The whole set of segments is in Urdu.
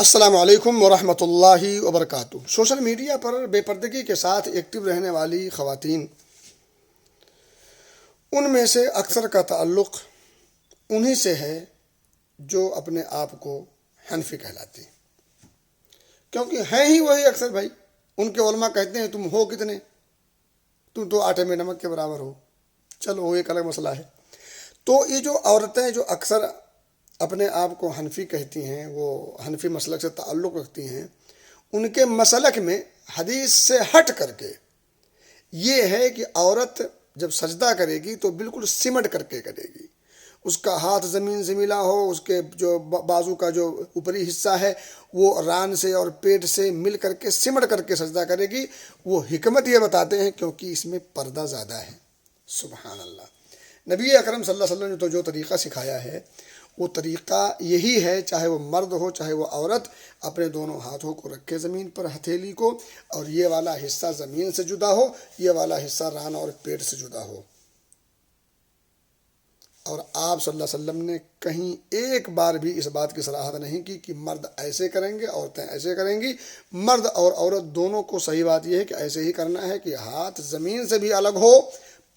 السلام علیکم ورحمۃ اللہ وبرکاتہ۔ سوشل میڈیا پر بے پردگی کے ساتھ ایکٹیو رہنے والی خواتین، ان میں سے اکثر کا تعلق انہی سے ہے جو اپنے آپ کو حنفی کہلاتی، کیونکہ ہیں ہی وہی اکثر بھائی۔ ان کے علماء کہتے ہیں تم ہو کتنے، تم تو آٹے میں نمک کے برابر ہو۔ چلو وہ ایک الگ مسئلہ ہے۔ تو یہ جو عورتیں جو اکثر اپنے آپ کو حنفی کہتی ہیں، وہ حنفی مسلک سے تعلق رکھتی ہیں، ان کے مسلک میں حدیث سے ہٹ کر کے یہ ہے کہ عورت جب سجدہ کرے گی تو بالکل سمٹ کر کے کرے گی۔ اس کا ہاتھ زمین سے ملا ہو، اس کے جو بازو کا جو اوپری حصہ ہے وہ ران سے اور پیٹ سے مل کر کے سمٹ کر کے سجدہ کرے گی۔ وہ حکمت یہ بتاتے ہیں کیونکہ اس میں پردہ زیادہ ہے۔ سبحان اللہ۔ نبی اکرم صلی اللہ علیہ وسلم نے تو جو طریقہ سکھایا ہے وہ طریقہ یہی ہے، چاہے وہ مرد ہو چاہے وہ عورت، اپنے دونوں ہاتھوں کو رکھے زمین پر، ہتھیلی کو، اور یہ والا حصہ زمین سے جدا ہو، یہ والا حصہ ران اور پیٹ سے جدا ہو۔ اور آپ صلی اللہ علیہ وسلم نے کہیں ایک بار بھی اس بات کی صراحت نہیں کی کہ مرد ایسے کریں گے عورتیں ایسے کریں گی۔ مرد اور عورت دونوں کو صحیح بات یہ ہے کہ ایسے ہی کرنا ہے کہ ہاتھ زمین سے بھی الگ ہو،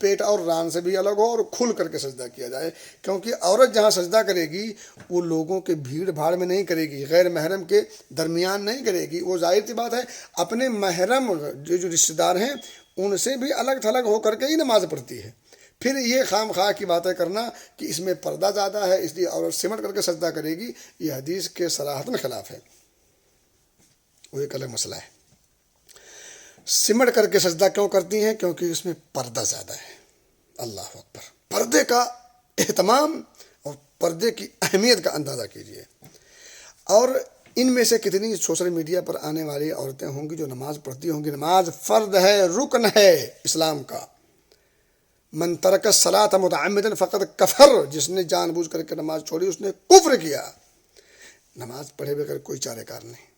پیٹ اور ران سے بھی الگ ہو، اور کھل کر کے سجدہ کیا جائے۔ کیونکہ عورت جہاں سجدہ کرے گی وہ لوگوں کے بھیڑ بھاڑ میں نہیں کرے گی، غیر محرم کے درمیان نہیں کرے گی۔ وہ ظاہر سی بات ہے اپنے محرم جو رشتہ دار ہیں ان سے بھی الگ تھلگ ہو کر کے ہی نماز پڑھتی ہے۔ پھر یہ خام خواہ کی باتیں کرنا کہ اس میں پردہ زیادہ ہے اس لیے عورت سمٹ کر کے سجدہ کرے گی، یہ حدیث کے صراحت میں خلاف ہے۔ وہ ایک الگ مسئلہ ہے۔ سمٹ کر کے سجدہ کیوں کرتی ہیں؟ کیونکہ اس میں پردہ زیادہ ہے۔ اللہ اکبر۔ پردے کا اہتمام اور پردے کی اہمیت کا اندازہ کیجیے۔ اور ان میں سے کتنی سوشل میڈیا پر آنے والی عورتیں ہوں گی جو نماز پڑھتی ہوں گی۔ نماز فرض ہے، رکن ہے اسلام کا۔ من ترک الصلاۃ متعمدا فقد کفر، جس نے جان بوجھ کر کے نماز چھوڑی اس نے کفر کیا۔ نماز پڑھے بغیر کوئی چارہ کار نہیں۔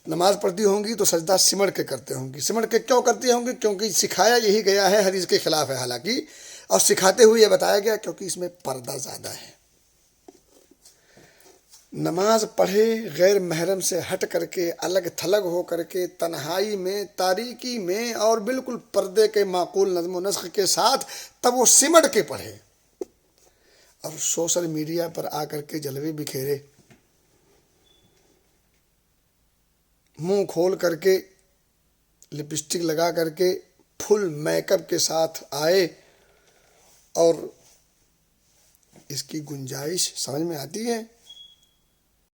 نماز پڑھتی ہوں گی تو سجدہ سمٹ کے کرتے ہوں گی۔ سمٹ کے کیوں کرتی ہوں گی؟ کیونکہ سکھایا یہی گیا ہے، حدیث کے خلاف ہے حالانکہ، اور سکھاتے ہوئے یہ بتایا گیا کیونکہ اس میں پردہ زیادہ ہے۔ نماز پڑھے غیر محرم سے ہٹ کر کے، الگ تھلگ ہو کر کے، تنہائی میں، تاریکی میں، اور بالکل پردے کے معقول نظم و نسق کے ساتھ، تب وہ سمٹ کے پڑھے۔ اور سوشل میڈیا پر آ کر کے جلوے بکھیرے، منہ کھول کر کے، لپسٹک لگا کر کے، فل میک اپ کے ساتھ آئے، اور اس کی گنجائش سمجھ میں آتی ہے